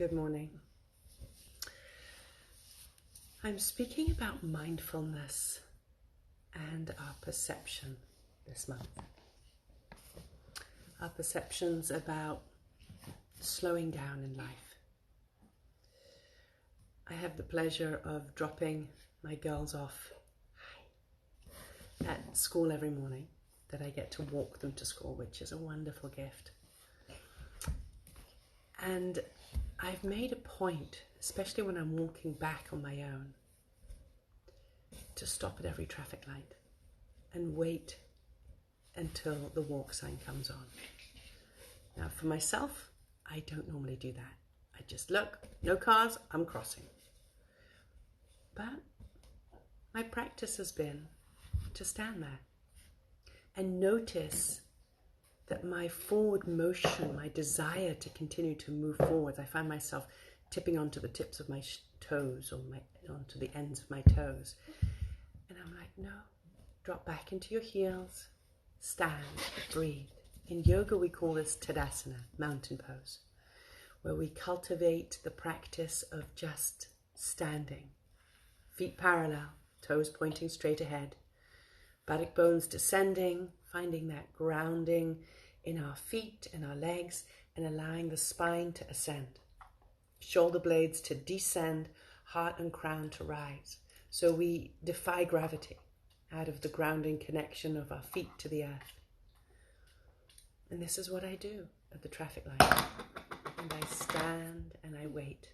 Good morning. I'm speaking about mindfulness and our perception this month. Our perceptions about slowing down in life. I have the pleasure of dropping my girls off at school every morning, that I get to walk them to school, which is a wonderful gift. And I've made a point, especially when I'm walking back on my own, to stop at every traffic light and wait until the walk sign comes on. Now, for myself, I don't normally do that. I just look, no cars, I'm crossing. But my practice has been to stand there and notice that my forward motion, my desire to continue to move forward, I find myself tipping onto the tips of my toes or onto the ends of my toes. And I'm like, no, drop back into your heels, stand, breathe. In yoga, we call this Tadasana, mountain pose, where we cultivate the practice of just standing. Feet parallel, toes pointing straight ahead, buttock bones descending, finding that grounding in our feet and our legs and allowing the spine to ascend. Shoulder blades to descend, heart and crown to rise. So we defy gravity out of the grounding connection of our feet to the earth. And this is what I do at the traffic light. And I stand and I wait.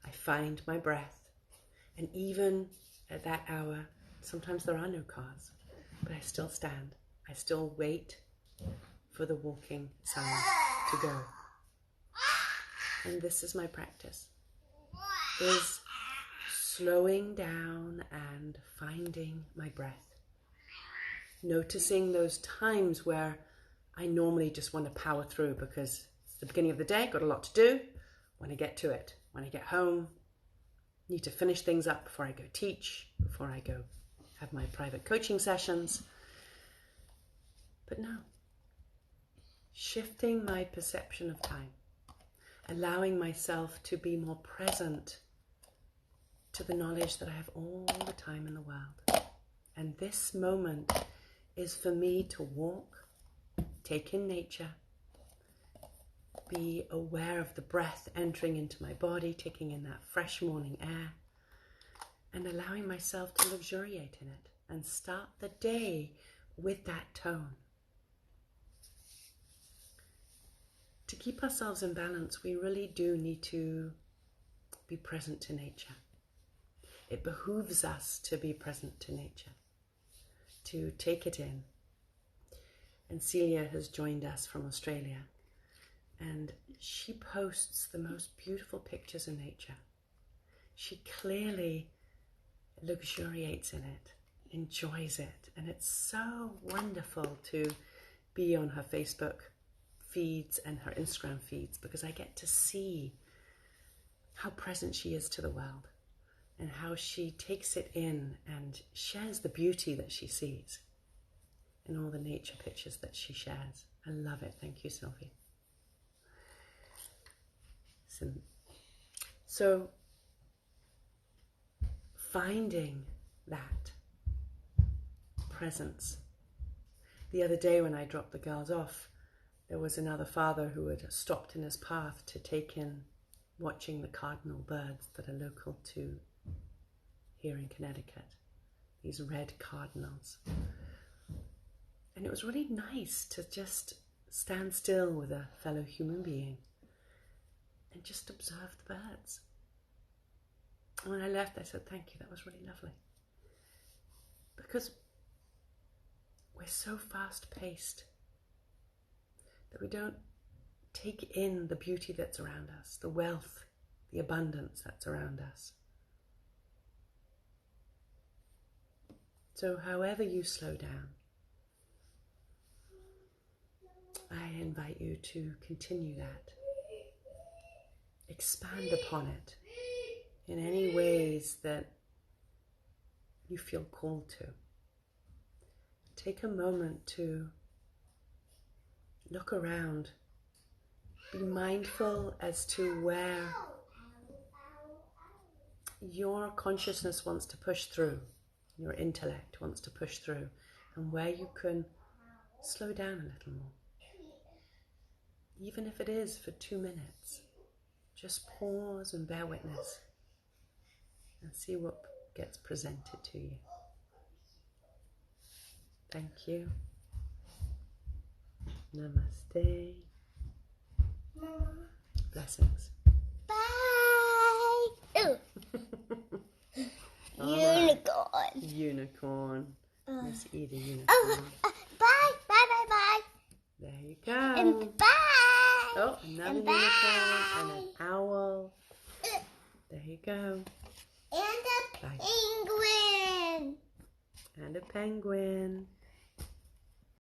I find my breath. And even at that hour, sometimes there are no cars, but I still stand. I still wait for the walking sign to go. And this is my practice, is slowing down and finding my breath. Noticing those times where I normally just want to power through because it's the beginning of the day, got a lot to do. When I get to it, when I get home, need to finish things up before I go teach, before I go have my private coaching sessions. But no, shifting my perception of time, allowing myself to be more present to the knowledge that I have all the time in the world. And this moment is for me to walk, take in nature, be aware of the breath entering into my body, taking in that fresh morning air, and allowing myself to luxuriate in it and start the day with that tone. To keep ourselves in balance, we really do need to be present to nature. It behooves us to be present to nature, to take it in. And Celia has joined us from Australia, and she posts the most beautiful pictures of nature. She clearly luxuriates in it, enjoys it, and it's so wonderful to be on her Facebook feeds and her Instagram feeds because I get to see how present she is to the world and how she takes it in and shares the beauty that she sees in all the nature pictures that she shares. I love it. Thank you, Sylvie. So finding that presence. The other day when I dropped the girls off, there was another father who had stopped in his path to take in watching the cardinal birds that are local to here in Connecticut, these red cardinals. And it was really nice to just stand still with a fellow human being and just observe the birds. And when I left, I said, thank you, that was really lovely. Because we're so fast-paced that we don't take in the beauty that's around us, the wealth, the abundance that's around us. So however you slow down, I invite you to continue that. Expand upon it in any ways that you feel called to. Take a moment to look around Be mindful as to where your consciousness wants to push through, your intellect wants to push through, and where you can slow down a little more. Even if it is for 2 minutes, just pause and bear witness and see what gets presented to you. Thank you. Namaste. Blessings. Bye. Unicorn. Unicorn. Let's eat a unicorn. Bye. Bye. Bye. Bye. There you go. And bye. Oh, another And unicorn bye. and an owl. There you go. And a Bye. penguin. And a penguin.